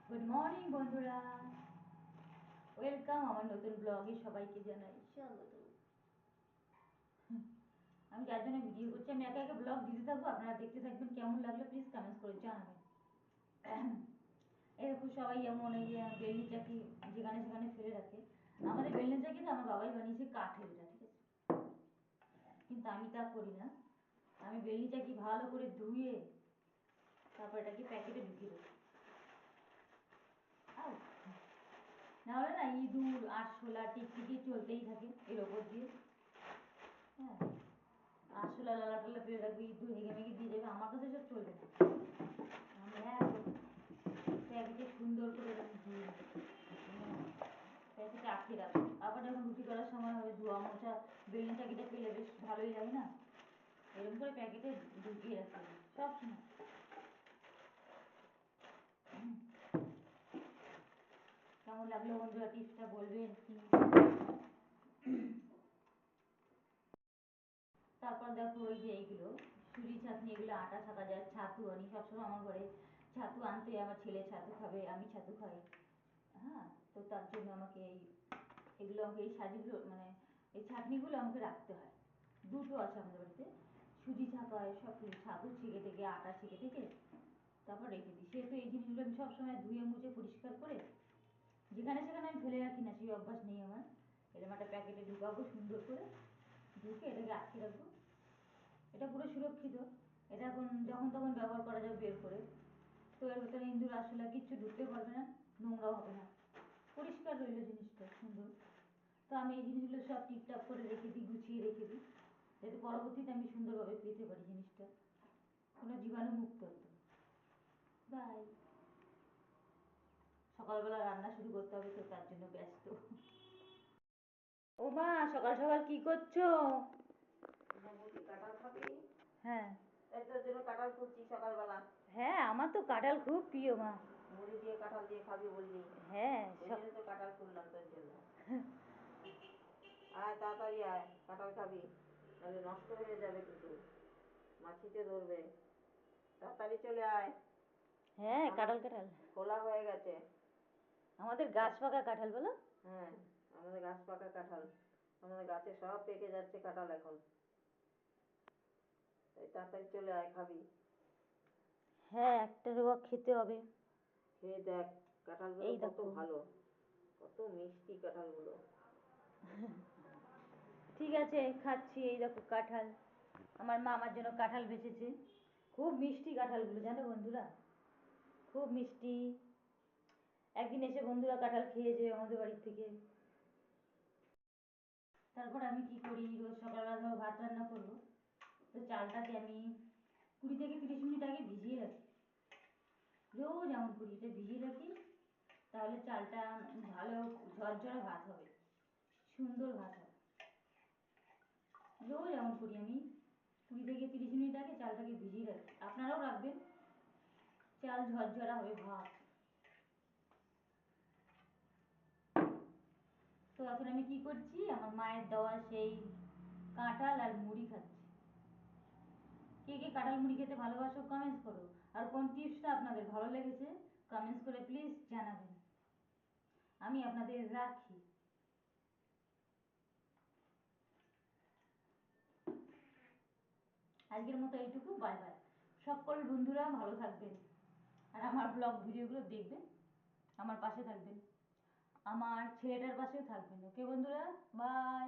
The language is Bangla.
গুড মর্নিং বন্ধুরা, ওয়েলকাম আমার নতুন ব্লগে সবাইকে জানাই স্বাগত। আমি যার জন্য ভিডিও করছি, আমি একা একা ব্লগ দিতে থাকবো, আপনারা দেখতে থাকবেন। কেমন লাগলো প্লিজ কমেন্টস করে জানাবেন। এরকম সবাই যেমন এই যে বেলনি চাকি যেখানে সেখানে ফেলে রাখে, আমাদের বেলনি চাকি তো আমার বাবাই বানিয়েছে কাঠের, এটা ঠিক আছে, কিন্তু আমি তা করি না। আমি বেলনি চাকি ভালো করে ধুয়ে তারপর এটাকে প্যাকেটে ঢুকিয়ে দেবো। নাহলে না ইঁদুর আরশোলা টিকটিকি চলতেই থাকে এর ওপর দিয়ে। হ্যাঁ, আরশোলা লালা টালা ফেলে রাখবে, ইঁদুর হেগে মেগে দিয়ে যাবে, আমার কাছে সব চলবে না। আমি একদম প্যাকেটে সুন্দর করে এরকম ধুয়ে প্যাকেটে আটকে রাখবো। আবার যখন রুটি করার সময় হবে ধোয়া মোছা বেলনি চাকিটা পেলে বেশ ভালোই লাগে না, এরকম করে প্যাকেটে ঢুকিয়ে রাখতে হবে সব সময়। কেমন লাগলো বন্ধুরা টিপসটা বলবেন প্লিজ। তারপর দেখো ওই যে এইগুলো সুজি ছাঁকনি, এগুলো আটা ছাকা যায়, ছাতু আনি সবসময় আমার ঘরে। ছাতু আনতে আমার ছেলে ছাতু খাবে, আমি ছাতু খাই। হ্যাঁ, তো তার জন্য আমাকে এগুলো আমাকে এই সাজিগুলো মানে এই ছাঁকনিগুলো আমাকে রাখতে হয়। দুটো আছে আমাদের বাড়িতে, সুজি ছাঁকা হয় সব কিছু, ছাতু ছেঁকে থেকে আটা ছেঁকে থেকে তারপর রেখে দিই। সেহেতু এই জিনিসগুলো আমি সবসময় ধুয়ে মুছে পরিষ্কার করে যেখানে সেখানে আমি ফেলে রাখি না, সেই অভ্যাস নেই আমার। এরকম একটা প্যাকেটে ঢুকাবো সুন্দর করে, ঢুকে এটাকে আটকে রাখবো। এটা পুরো সুরক্ষিত, এটা এখন যখন তখন ব্যবহার করা যাবে বের করে। তো এর ভেতরে ইঁদুর আসলে কিচ্ছু ঢুকতে পারবে না, নোংরাও হবে না, পরিষ্কার রইল জিনিসটা সুন্দর। তো আমি এই জিনিসগুলো সব টিপটাপ করে রেখে দিই, গুছিয়ে রেখে দিই, যাতে পরবর্তীতে আমি সুন্দরভাবে পেতে পারি জিনিসটা, কোনো জীবাণু মুক্ত একদম। বাই। সকালবেলা রান্না শুরু করতে হবে, তো তার জন্য ব্যস্ত। ও মা, সকাল সকাল কি করছো? কাঁঠাল খাবি? হ্যাঁ। এই তোর জন্য কাঁঠাল কুচি সকালবেলা। হ্যাঁ, আমার তো কাঁঠাল খুব প্রিয় মা। মুড়ি দিয়ে কাঁঠাল দিয়ে খাবি বললি, হ্যাঁ ওই জন্য তো কাঁঠাল তুললাম তোর জন্য। আয় তাড়াতাড়ি আয়, কাঁঠাল খাবি, তাহলে নষ্ট হয়ে যাবে কিন্তু, মাছিতে ধরবে। তাড়াতাড়ি চলে আয়। হ্যাঁ, কাঁঠাল কাঁঠাল খোলা হয়ে গেছে। আমাদের গাছ পাকা কাঁঠাল বলো। হ্যাঁ, আমাদের গাছ পাকা কাঁঠাল, আমাদের গাছে সব পেকে যাচ্ছে কাঁঠাল এখন। তাই তাড়াতাড়ি চলে আয়, খাবি। হ্যাঁ, একটা রোয়া খেতে হবে। খেয়ে দেখ কাঁঠালগুলো এই কত দেখো। ভালো, কত মিষ্টি কাঁঠালগুলো। ঠিক আছে, খাচ্ছি। এই দেখো কাঁঠাল, আমার মা আমার জন্য কাঁঠাল বেঁচেছে। খুব মিষ্টি কাঁঠালগুলো, জানো বন্ধুরা, খুব মিষ্টি। একদিন এসে বন্ধুরা কাঁঠাল খেয়ে যেও আমাদের বাড়ি থেকে। তারপর আমি কি করি, রোজ সকালবেলা ধরো ভাত রান্না করবো, তো চালটাকে আমি 20 থেকে 30 মিনিট আগে ভিজিয়ে রাখি। রোজ এমন করি, এটা ভিজিয়ে রাখি, তাহলে চালটা ভালো ঝরঝরে ভাত হবে, সুন্দর ভাত হবে। রোজ এমন করি আমি, 20 থেকে 30 মিনিট আগে চালটাকে ভিজিয়ে রাখি, আপনারাও রাখবেন, চাল ঝরঝরা হবে ভাত। তো এখন আমি কি করছি, আমার মায়ের দেওয়া সেই কাঁঠাল আর মুড়ি খাচ্ছি। কে কে কাঁঠাল মুড়ি খেতে ভালোবাসো কমেন্টস করো, আর কোন টিপসটা আপনাদের ভালো লেগেছে কমেন্টস করে প্লিজ জানাবেন। আমি আপনাদের রাখি। আজকের মতো এইটুকু, বাই বাই। সকল বন্ধুরা ভালো থাকবেন, আর আমার ব্লগ ভিডিওগুলো দেখবেন, আমার পাশে থাকবেন, আমার ছেলেটার পাশেও থাকবেন। ওকে বন্ধুরা, বাই।